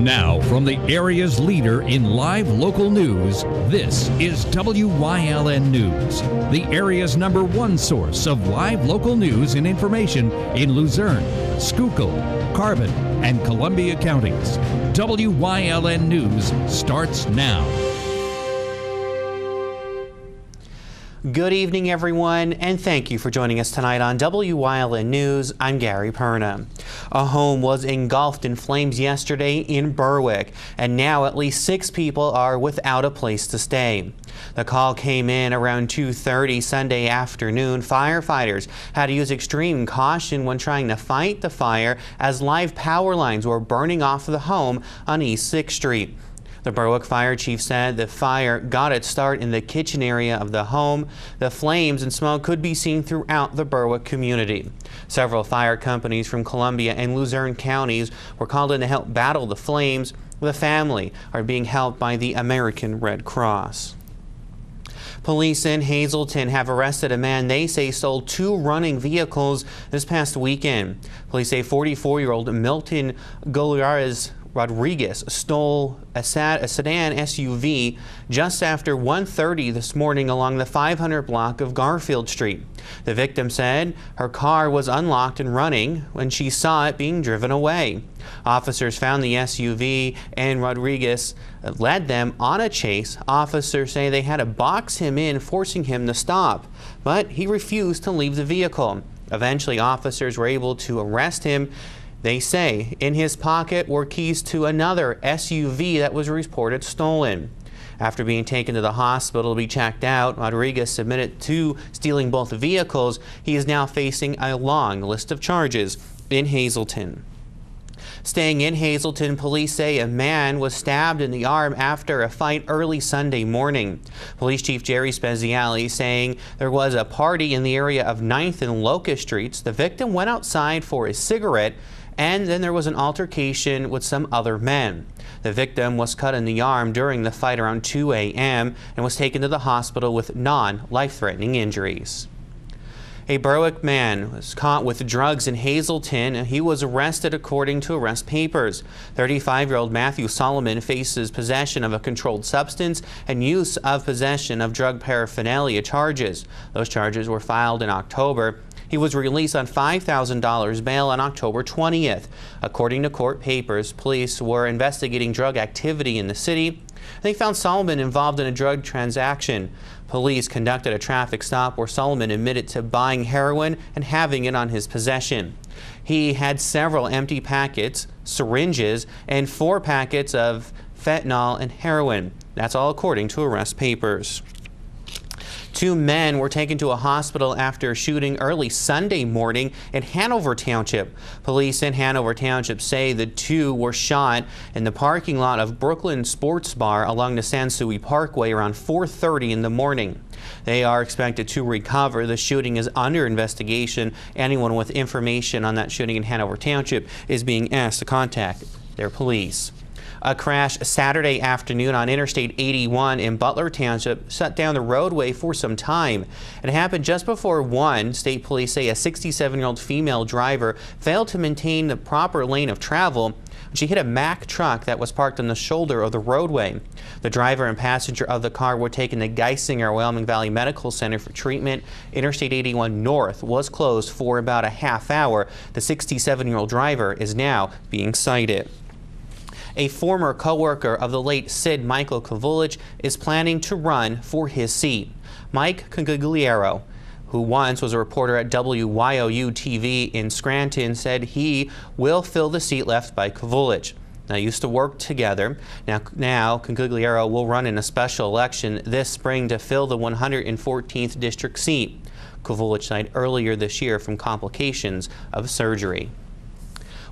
Now, from the area's leader in live local news, this is WYLN News, the area's #1 source of live local news and information in Luzerne, Schuylkill, Carbon, and Columbia counties. WYLN News starts now. Good evening, everyone, and thank you for joining us tonight on WYLN News. I'm Gary Perna. A home was engulfed in flames yesterday in Berwick, and now at least 6 people are without a place to stay. The call came in around 2:30 Sunday afternoon. Firefighters had to use extreme caution when trying to fight the fire as live power lines were burning off the home on East 6th Street. The Berwick fire chief said the fire got its start in the kitchen area of the home. The flames and smoke could be seen throughout the Berwick community. Several fire companies from Columbia and Luzerne counties were called in to help battle the flames. The family are being helped by the American Red Cross. Police in Hazleton have arrested a man they say stole 2 running vehicles this past weekend. Police say 44-year-old Milton Rodriguez stole a sedan SUV just after 1:30 this morning along the 500 block of Garfield Street. The victim said her car was unlocked and running when she saw it being driven away. Officers found the SUV and Rodriguez led them on a chase. Officers say they had to box him in, forcing him to stop, but he refused to leave the vehicle. Eventually, officers were able to arrest him. They say in his pocket were keys to another SUV that was reported stolen. After being taken to the hospital to be checked out, Rodriguez admitted to stealing both vehicles. He is now facing a long list of charges in Hazleton. Staying in Hazleton, police say a man was stabbed in the arm after a fight early Sunday morning. Police Chief Jerry Speziale saying there was a party in the area of 9th and Locust Streets. The victim went outside for a cigarette, and then there was an altercation with some other men. The victim was cut in the arm during the fight around 2 a.m. and was taken to the hospital with non-life-threatening injuries. A Berwick man was caught with drugs in Hazleton. He was arrested according to arrest papers. 35-year-old Matthew Solomon faces possession of a controlled substance and use of possession of drug paraphernalia charges. Those charges were filed in October. He was released on $5,000 bail on October 20th. According to court papers, police were investigating drug activity in the city. They found Solomon involved in a drug transaction. Police conducted a traffic stop where Solomon admitted to buying heroin and having it on his possession. He had several empty packets, syringes, and 4 packets of fentanyl and heroin. That's all according to arrest papers. 2 men were taken to a hospital after a shooting early Sunday morning in Hanover Township. Police in Hanover Township say the 2 were shot in the parking lot of Brooklyn Sports Bar along the Sansui Parkway around 4:30 in the morning. They are expected to recover. The shooting is under investigation. Anyone with information on that shooting in Hanover Township is being asked to contact their police. A crash Saturday afternoon on Interstate 81 in Butler Township shut down the roadway for some time. It happened just before 1. State police say a 67-year-old female driver failed to maintain the proper lane of travel. She hit a Mack truck that was parked on the shoulder of the roadway. The driver and passenger of the car were taken to Geisinger Wyoming Valley Medical Center for treatment. Interstate 81 North was closed for about a half hour. The 67-year-old driver is now being cited. A former co-worker of the late Sid Michael Kavulich is planning to run for his seat. Mike Congigliero, who once was a reporter at WYOU TV in Scranton, said he will fill the seat left by Kavulich. They used to work together. Now Congigliero will run in a special election this spring to fill the 114th district seat. Kavulich died earlier this year from complications of surgery.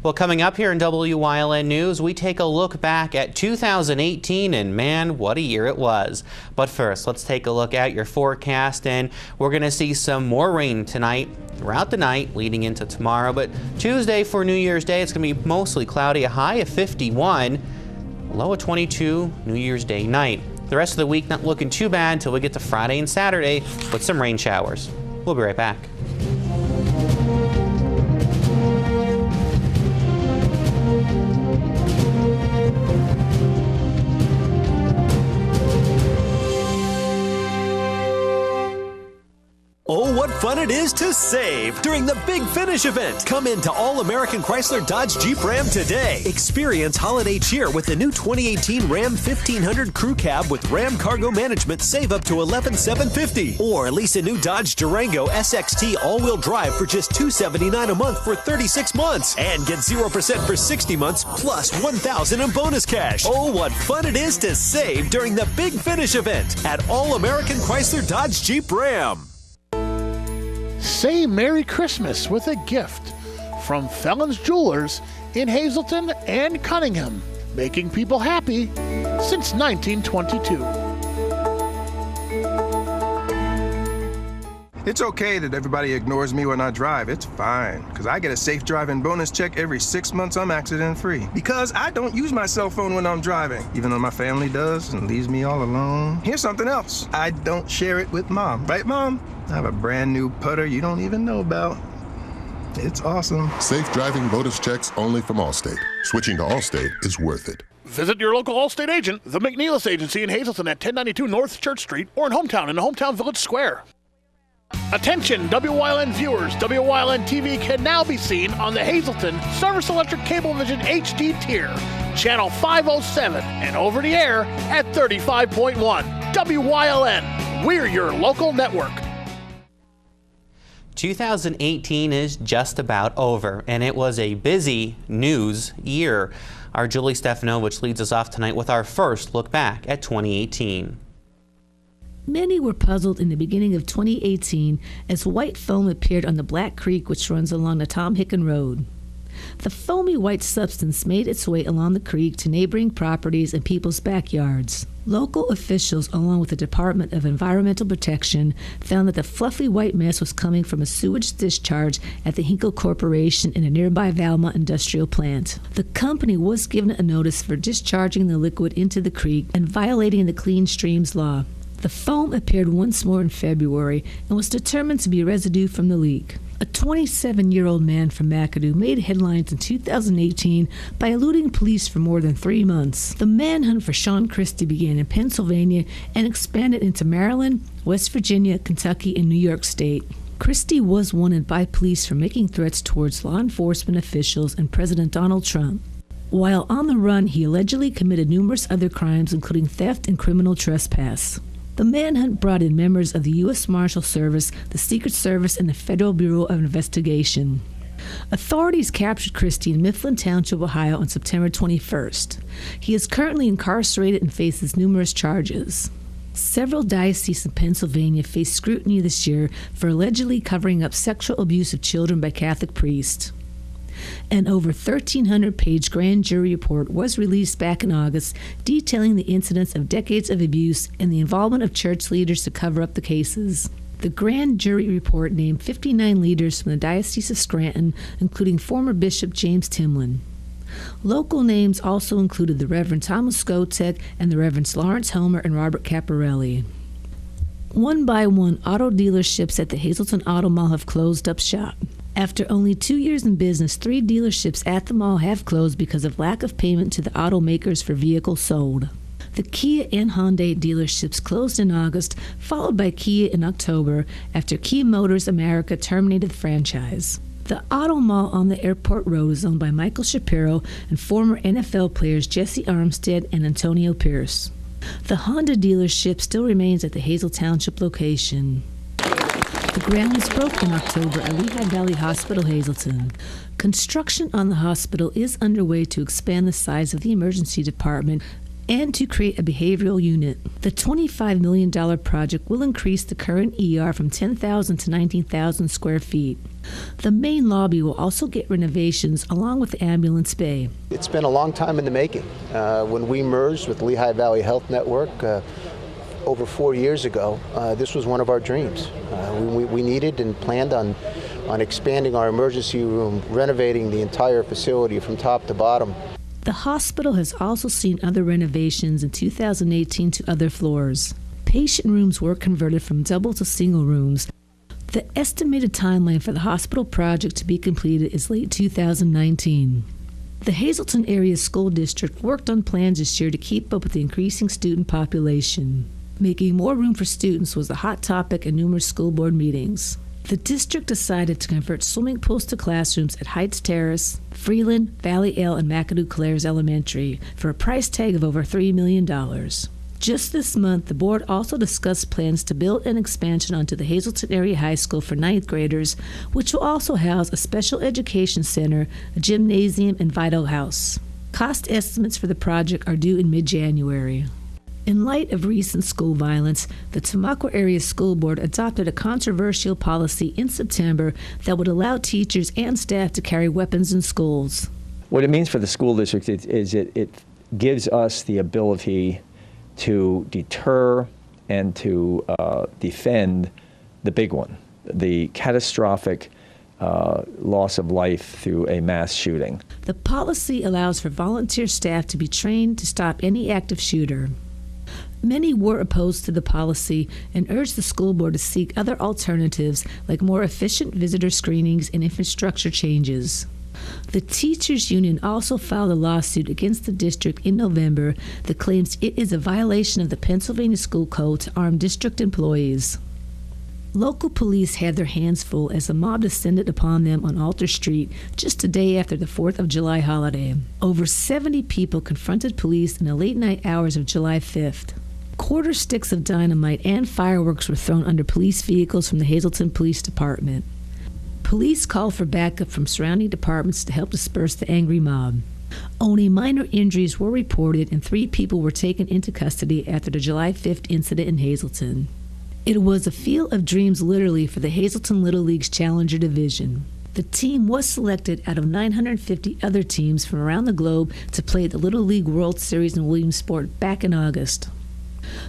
Well, coming up here in WYLN News, we take a look back at 2018, and man, what a year it was. But first, let's take a look at your forecast, and we're going to see some more rain tonight, throughout the night, leading into tomorrow. But Tuesday for New Year's Day, it's going to be mostly cloudy, a high of 51, low of 22 New Year's Day night. The rest of the week not looking too bad until we get to Friday and Saturday with some rain showers. We'll be right back. fun it is to save during the Big Finish event. Come into All-American Chrysler Dodge Jeep Ram today. Experience holiday cheer with the new 2018 Ram 1500 Crew Cab with Ram Cargo Management. Save up to $11,750. Or lease a new Dodge Durango SXT all-wheel drive for just $279 a month for 36 months. And get 0% for 60 months plus $1,000 in bonus cash. Oh, what fun it is to save during the Big Finish event at All-American Chrysler Dodge Jeep Ram. Say Merry Christmas with a gift from Felons Jewelers in Hazleton and Cunningham, making people happy since 1922. It's okay that everybody ignores me when I drive. It's fine, because I get a safe driving bonus check every 6 months I'm accident-free. Because I don't use my cell phone when I'm driving, even though my family does and leaves me all alone. Here's something else. I don't share it with Mom. Right, Mom? I have a brand new putter you don't even know about. It's awesome. Safe driving bonus checks only from Allstate. Switching to Allstate is worth it. Visit your local Allstate agent, the McNeilis Agency in Hazleton at 1092 North Church Street, or in Hometown the Hometown Village Square. Attention, WYLN viewers. WYLN TV can now be seen on the Hazleton Service Electric Cablevision HD tier, channel 507, and over the air at 35.1. WYLN, we're your local network. 2018 is just about over, and it was a busy news year. Our Julie Stefanovich leads us off tonight with our first look back at 2018. Many were puzzled in the beginning of 2018 as white foam appeared on the Black Creek, which runs along the Tom Hicken Road. The foamy white substance made its way along the creek to neighboring properties and people's backyards. Local officials, along with the Department of Environmental Protection, found that the fluffy white mess was coming from a sewage discharge at the Hinkle Corporation in a nearby Valmont industrial plant. The company was given a notice for discharging the liquid into the creek and violating the Clean Streams Law. The foam appeared once more in February and was determined to be residue from the leak. A 27-year-old man from McAdoo made headlines in 2018 by eluding police for more than 3 months. The manhunt for Sean Christie began in Pennsylvania and expanded into Maryland, West Virginia, Kentucky, and New York State. Christie was wanted by police for making threats towards law enforcement officials and President Donald Trump. While on the run, he allegedly committed numerous other crimes, including theft and criminal trespass. The manhunt brought in members of the U.S. Marshal Service, the Secret Service, and the Federal Bureau of Investigation. Authorities captured Christie in Mifflin Township, Ohio on September 21st. He is currently incarcerated and faces numerous charges. Several dioceses in Pennsylvania face scrutiny this year for allegedly covering up sexual abuse of children by Catholic priests. An over 1,300-page grand jury report was released back in August detailing the incidents of decades of abuse and the involvement of church leaders to cover up the cases. The grand jury report named 59 leaders from the Diocese of Scranton, including former Bishop James Timlin. Local names also included the Reverend Thomas Skotek and the Reverends Lawrence Homer and Robert Caparelli. One by one, auto dealerships at the Hazleton Auto Mall have closed up shop. After only 2 years in business, 3 dealerships at the mall have closed because of lack of payment to the automakers for vehicles sold. The Kia and Hyundai dealerships closed in August, followed by Kia in October after Kia Motors America terminated the franchise. The auto mall on the airport road is owned by Michael Shapiro and former NFL players Jesse Armstead and Antonio Pierce. The Honda dealership still remains at the Hazel Township location. The ground was broke in October at Lehigh Valley Hospital, Hazleton. Construction on the hospital is underway to expand the size of the emergency department and to create a behavioral unit. The $25 million project will increase the current ER from 10,000 to 19,000 square feet. The main lobby will also get renovations along with the ambulance bay. It's been a long time in the making. When we merged with Lehigh Valley Health Network, over 4 years ago, this was one of our dreams. We needed and planned on expanding our emergency room, renovating the entire facility from top to bottom. The hospital has also seen other renovations in 2018 to other floors. Patient rooms were converted from double to single rooms. The estimated timeline for the hospital project to be completed is late 2019. The Hazleton Area School District worked on plans this year to keep up with the increasing student population. Making more room for students was a hot topic in numerous school board meetings. The district decided to convert swimming pools to classrooms at Heights Terrace, Freeland, Valley Ale, and McAdoo Clares Elementary for a price tag of over $3 million. Just this month, the board also discussed plans to build an expansion onto the Hazleton Area High School for ninth graders, which will also house a special education center, a gymnasium, and Vital House. Cost estimates for the project are due in mid-January. In light of recent school violence, the Tamaqua Area School Board adopted a controversial policy in September that would allow teachers and staff to carry weapons in schools. What it means for the school district is it gives us the ability to deter and to defend the big one, the catastrophic loss of life through a mass shooting. The policy allows for volunteer staff to be trained to stop any active shooter. Many were opposed to the policy and urged the school board to seek other alternatives like more efficient visitor screenings and infrastructure changes. The teachers union also filed a lawsuit against the district in November that claims it is a violation of the Pennsylvania School Code to arm district employees. Local police had their hands full as a mob descended upon them on Alter Street just a day after the 4th of July holiday. Over 70 people confronted police in the late night hours of July 5th. Quarter sticks of dynamite and fireworks were thrown under police vehicles from the Hazleton Police Department. Police called for backup from surrounding departments to help disperse the angry mob. Only minor injuries were reported and 3 people were taken into custody after the July 5th incident in Hazleton. It was a field of dreams literally for the Hazleton Little League's Challenger Division. The team was selected out of 950 other teams from around the globe to play the Little League World Series in Williamsport back in August.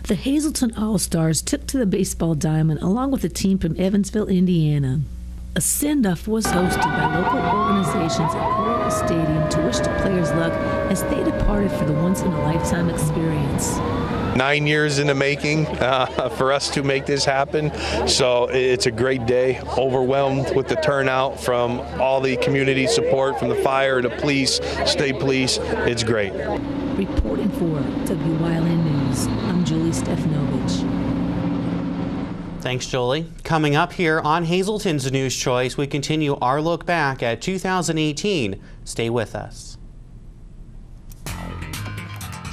The Hazleton All-Stars took to the baseball diamond along with a team from Evansville, Indiana. A send-off was hosted by local organizations at Coral Stadium to wish the players luck as they departed for the once-in-a-lifetime experience. 9 years in the making for us to make this happen, so it's a great day. Overwhelmed with the turnout from all the community support, from the fire, the police, state police. It's great. Reporting for Wyln News, I'm Julie Stefanovic. Thanks, Jolie. Coming up here on Hazleton's News Choice, we continue our look back at 2018. Stay with us.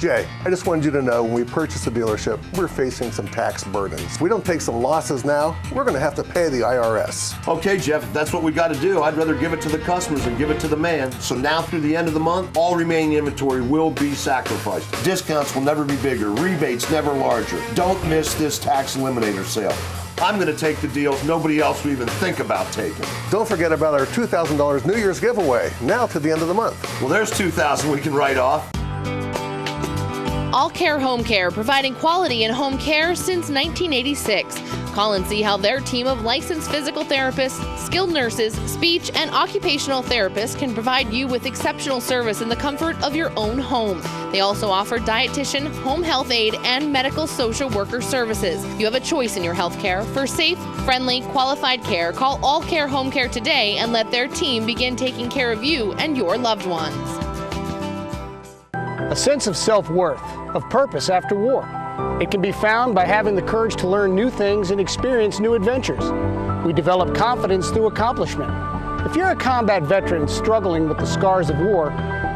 Jay, I just wanted you to know when we purchased a dealership, we're facing some tax burdens. If we don't take some losses now, we're going to have to pay the IRS. Okay, Jeff, if that's what we got to do, I'd rather give it to the customers than give it to the man. So now through the end of the month, all remaining inventory will be sacrificed. Discounts will never be bigger, rebates never larger. Don't miss this tax eliminator sale. I'm going to take the deals nobody else would even think about taking. Don't forget about our $2,000 New Year's giveaway, now to the end of the month. Well, there's $2,000 we can write off. All Care Home Care, providing quality in home care since 1986. Call and see how their team of licensed physical therapists, skilled nurses, speech, and occupational therapists can provide you with exceptional service in the comfort of your own home. They also offer dietitian, home health aide, and medical social worker services. You have a choice in your health care. For safe, friendly, qualified care, call All Care Home Care today and let their team begin taking care of you and your loved ones. A sense of self-worth, of purpose after war. It can be found by having the courage to learn new things and experience new adventures. We develop confidence through accomplishment. If you're a combat veteran struggling with the scars of war,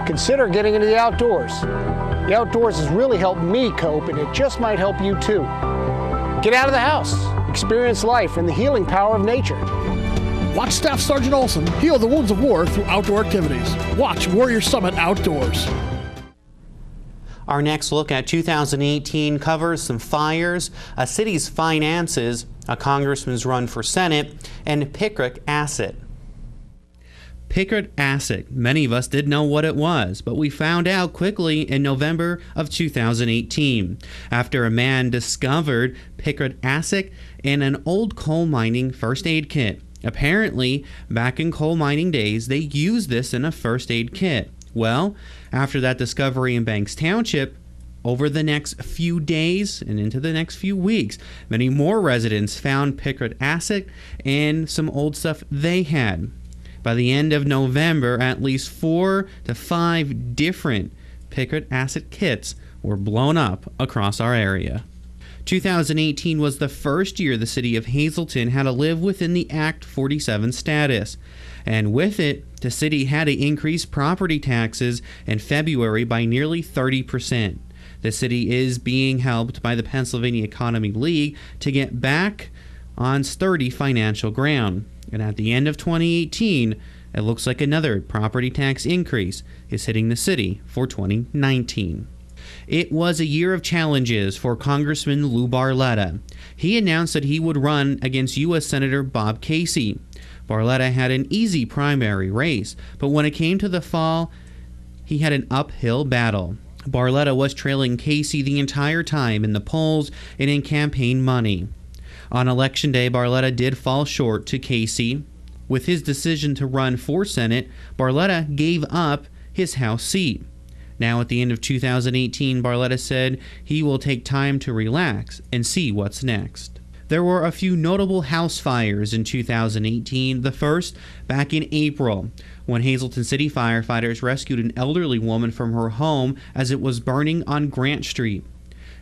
consider getting into the outdoors. The outdoors has really helped me cope, and it just might help you too. Get out of the house, experience life and the healing power of nature. Watch Staff Sergeant Olson heal the wounds of war through outdoor activities. Watch Warrior Summit Outdoors. Our next look at 2018 covers some fires, a city's finances, a congressman's run for Senate, and picric acid. Picric acid. Many of us didn't know what it was, but we found out quickly in November of 2018 after a man discovered picric acid in an old coal mining first aid kit. Apparently, back in coal mining days, they used this in a first aid kit. Well, after that discovery in Banks Township, over the next few days and into the next few weeks, many more residents found picric acid and some old stuff they had. By the end of November, at least 4 to 5 different picric acid kits were blown up across our area. 2018 was the first year the city of Hazleton had to live within the Act 47 status. And with it, the city had to increase property taxes in February by nearly 30%. The city is being helped by the Pennsylvania Economy League to get back on sturdy financial ground. And at the end of 2018, it looks like another property tax increase is hitting the city for 2019. It was a year of challenges for Congressman Lou Barletta. He announced that he would run against U.S. Senator Bob Casey. Barletta had an easy primary race, but when it came to the fall, he had an uphill battle. Barletta was trailing Casey the entire time in the polls and in campaign money. On Election Day, Barletta did fall short to Casey. With his decision to run for Senate, Barletta gave up his House seat. Now at the end of 2018, Barletta said he will take time to relax and see what's next. There were a few notable house fires in 2018, the first back in April, when Hazleton City firefighters rescued an elderly woman from her home as it was burning on Grant Street.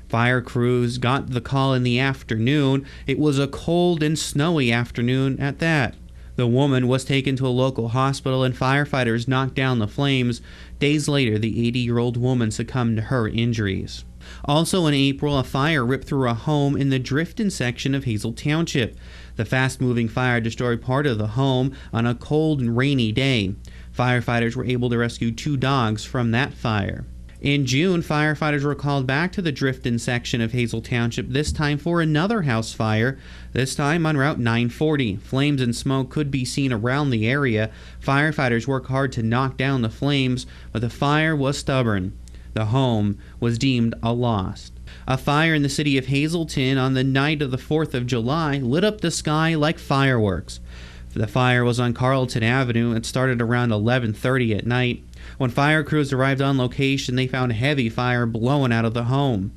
Fire crews got the call in the afternoon. It was a cold and snowy afternoon at that. The woman was taken to a local hospital and firefighters knocked down the flames. Days later, the 80-year-old woman succumbed to her injuries. Also in April, a fire ripped through a home in the Drifton section of Hazel Township. The fast-moving fire destroyed part of the home on a cold and rainy day. Firefighters were able to rescue 2 dogs from that fire. In June, firefighters were called back to the Drifton section of Hazel Township, this time for another house fire, this time on Route 940. Flames and smoke could be seen around the area. Firefighters worked hard to knock down the flames, but the fire was stubborn. The home was deemed a loss. A fire in the city of Hazleton on the night of the 4th of July lit up the sky like fireworks. The fire was on Carlton Avenue and started around 11:30 at night. When fire crews arrived on location, they found heavy fire blowing out of the home.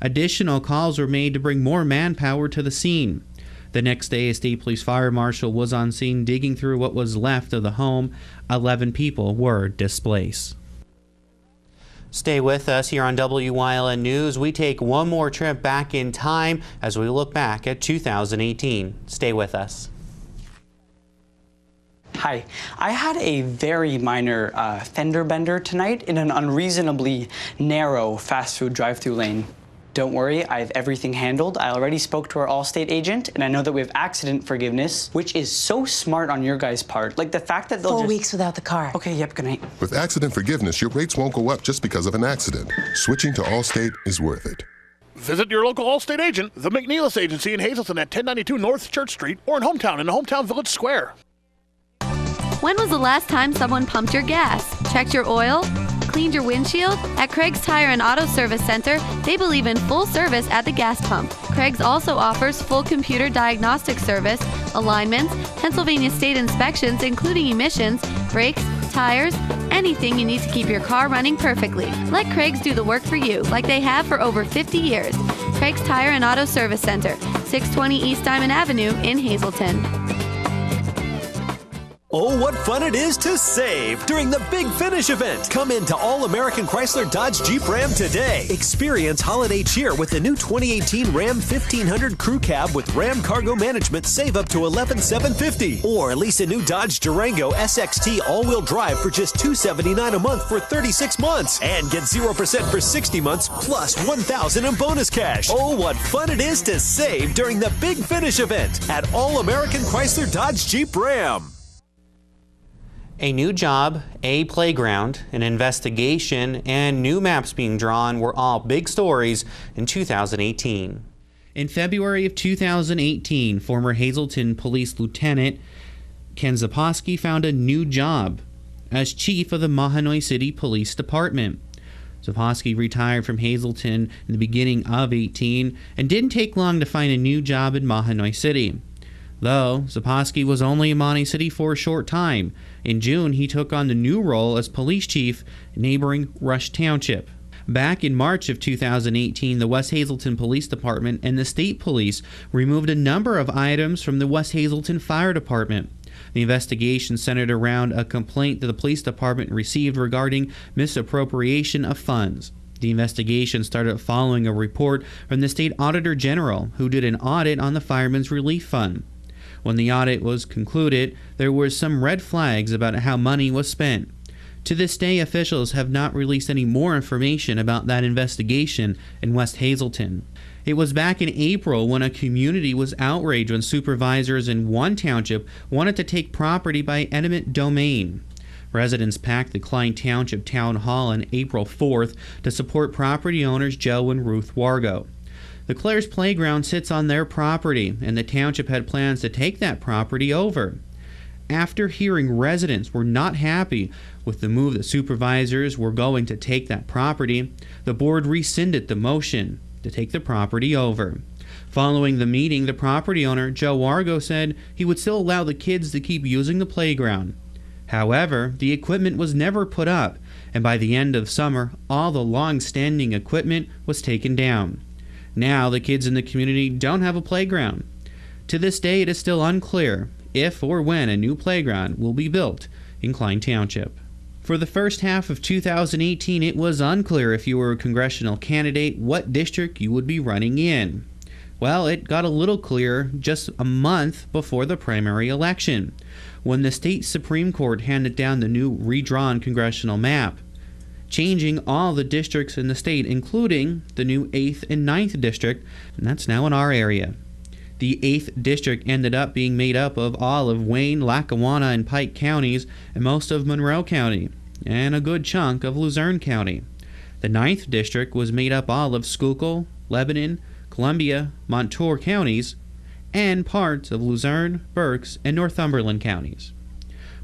Additional calls were made to bring more manpower to the scene. The next day, a state police fire marshal was on scene digging through what was left of the home. 11 people were displaced. Stay with us here on Wyln News. We take one more trip back in time as we look back at 2018. Stay with us. Hi, I had a very minor fender bender tonight in an unreasonably narrow fast food drive-thru lane. Don't worry, I have everything handled. I already spoke to our Allstate agent, and I know that we have accident forgiveness, which is so smart on your guys' part. Like the fact that they'll 4 weeks without the car. Okay, yep, good night. With accident forgiveness, your rates won't go up just because of an accident. Switching to Allstate is worth it. Visit your local Allstate agent, the McNeilis Agency in Hazleton at 1092 North Church Street, or in Hometown the Hometown Village Square. When was the last time someone pumped your gas, checked your oil, cleaned your windshield? At Craig's Tire and Auto Service Center, they believe in full service at the gas pump. Craig's also offers full computer diagnostic service, alignments, Pennsylvania state inspections including emissions, brakes, tires, anything you need to keep your car running perfectly. Let Craig's do the work for you like they have for over 50 years. Craig's Tire and Auto Service Center, 620 East Diamond Avenue in Hazleton. Oh, what fun it is to save during the Big Finish event. Come into All American Chrysler Dodge Jeep Ram today. Experience holiday cheer with the new 2018 Ram 1500 Crew Cab with Ram Cargo Management. Save up to $11,750. Or lease a new Dodge Durango SXT all-wheel drive for just $279 a month for 36 months. And get 0% for 60 months plus $1,000 in bonus cash. Oh, what fun it is to save during the Big Finish event at All American Chrysler Dodge Jeep Ram. A new job, a playground, an investigation, and new maps being drawn were all big stories in 2018. In February of 2018, former Hazleton Police Lieutenant Ken Zaposki found a new job as chief of the Mahanoy City Police Department. Zaposki retired from Hazleton in the beginning of 18 and didn't take long to find a new job in Mahanoy City. Though Zaposki was only in Mahanoy City for a short time. In June, he took on the new role as police chief in neighboring Rush Township. Back in March of 2018, the West Hazleton Police Department and the State Police removed a number of items from the West Hazleton Fire Department. The investigation centered around a complaint that the police department received regarding misappropriation of funds. The investigation started following a report from the state auditor general, who did an audit on the Firemen's Relief Fund. When the audit was concluded, there were some red flags about how money was spent. To this day, officials have not released any more information about that investigation in West Hazelton. It was back in April when a community was outraged when supervisors in one township wanted to take property by eminent domain. Residents packed the Klein Township Town Hall on April 4th to support property owners Joe and Ruth Wargo. The Clares Playground sits on their property, and the township had plans to take that property over. After hearing residents were not happy with the move that supervisors were going to take that property, the board rescinded the motion to take the property over. Following the meeting, the property owner, Joe Wargo, said he would still allow the kids to keep using the playground. However, the equipment was never put up, and by the end of summer, all the long-standing equipment was taken down. Now, the kids in the community don't have a playground. To this day, it is still unclear if or when a new playground will be built in Klein Township. For the first half of 2018, it was unclear if you were a congressional candidate what district you would be running in. Well, it got a little clearer just a month before the primary election, when the state Supreme Court handed down the new redrawn congressional map, changing all the districts in the state, including the new 8th and 9th district, and that's now in our area. The 8th district ended up being made up of all of Wayne, Lackawanna, and Pike counties, and most of Monroe County, and a good chunk of Luzerne County. The 9th district was made up all of Schuylkill, Lebanon, Columbia, Montour counties, and parts of Luzerne, Berks, and Northumberland counties.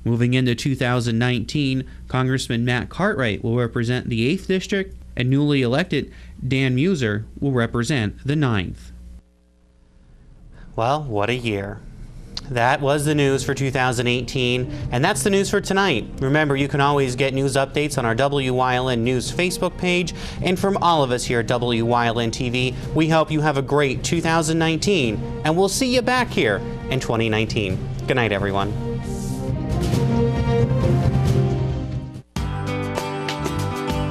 Moving into 2019, Congressman Matt Cartwright will represent the 8th district, and newly elected Dan Muser will represent the 9th. Well, what a year. That was the news for 2018, and that's the news for tonight. Remember, you can always get news updates on our WYLN News Facebook page, and from all of us here at WYLN TV, we hope you have a great 2019, and we'll see you back here in 2019. Good night, everyone.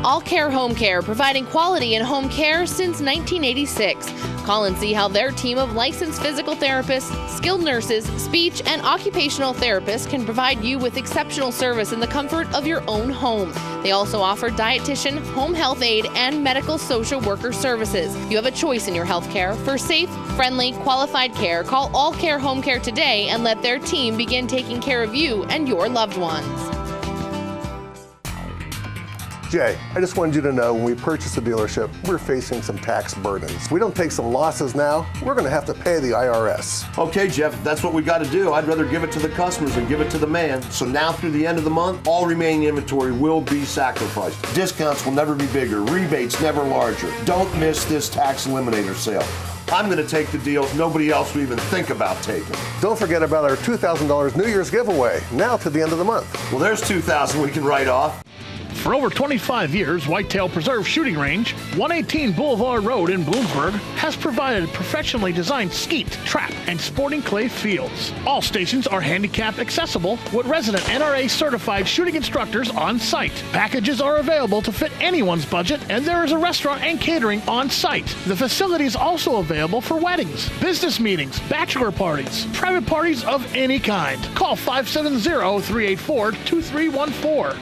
All Care Home Care, providing quality in home care since 1986. Call and see how their team of licensed physical therapists, skilled nurses, speech, and occupational therapists can provide you with exceptional service in the comfort of your own home. They also offer dietitian, home health aide, and medical social worker services. You have a choice in your health care. For safe, friendly, qualified care, call All Care Home Care today and let their team begin taking care of you and your loved ones. Jay, I just wanted you to know when we purchased a dealership, we're facing some tax burdens. If we don't take some losses now, we're going to have to pay the IRS. Okay, Jeff, if that's what we got to do, I'd rather give it to the customers than give it to the man. So now through the end of the month, all remaining inventory will be sacrificed. Discounts will never be bigger, rebates never larger. Don't miss this tax eliminator sale. I'm going to take the deals nobody else will even think about taking. Don't forget about our $2,000 New Year's giveaway, now to the end of the month. Well, there's $2,000 we can write off. For over 25 years, Whitetail Preserve Shooting Range, 118 Boulevard Road in Bloomsburg, has provided professionally designed skeet, trap, and sporting clay fields. All stations are handicap accessible with resident NRA certified shooting instructors on site. Packages are available to fit anyone's budget, and there is a restaurant and catering on site. The facility is also available for weddings, business meetings, bachelor parties, private parties of any kind. Call 570-384-2314.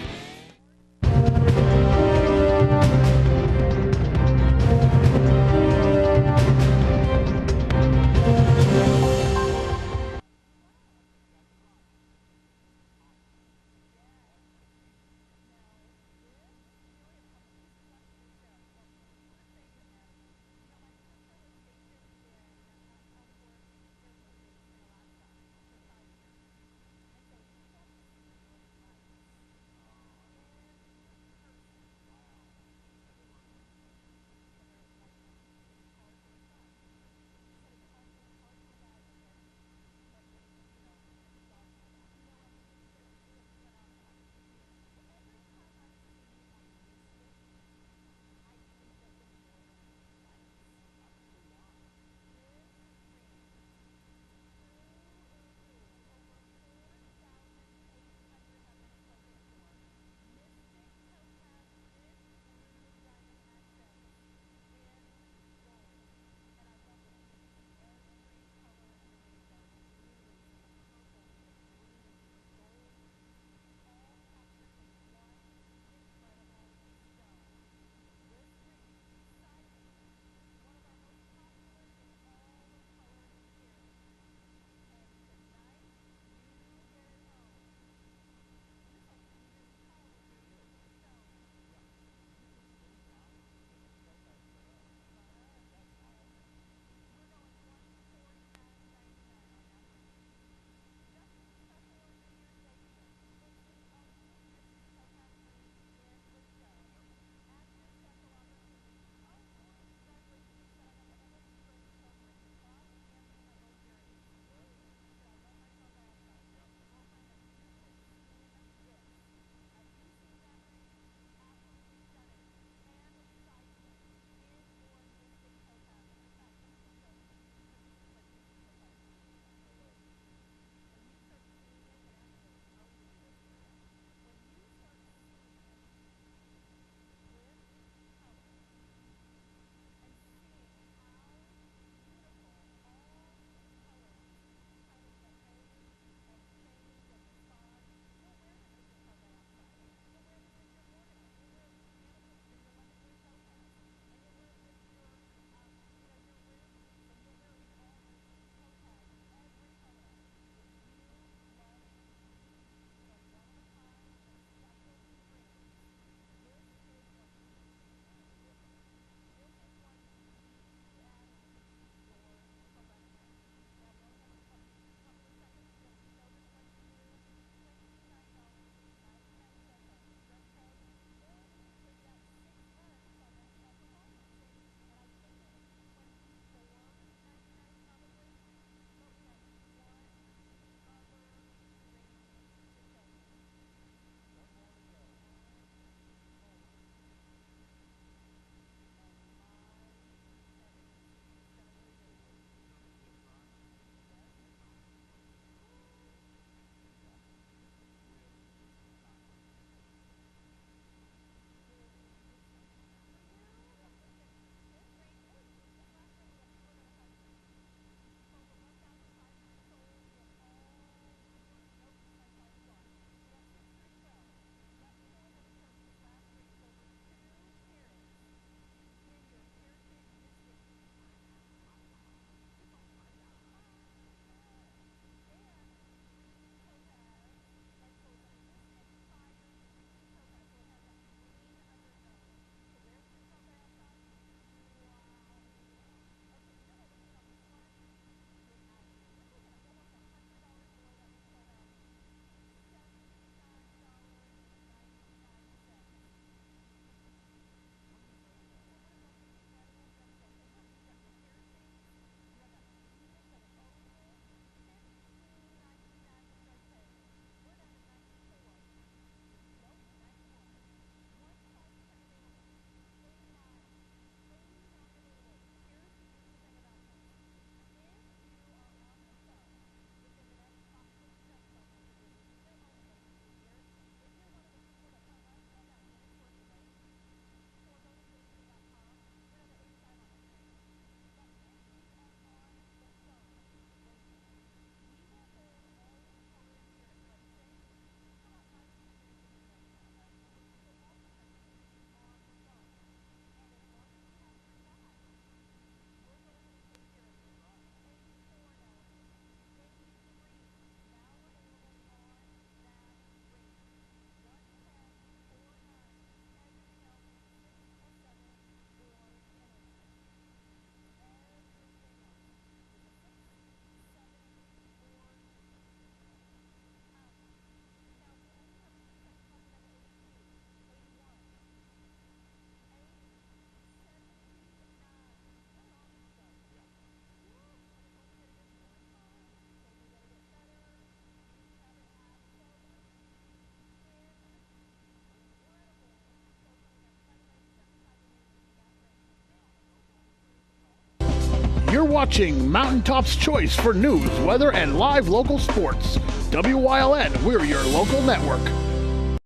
You're watching Mountaintop's Choice for news, weather, and live local sports. WYLN, we're your local network.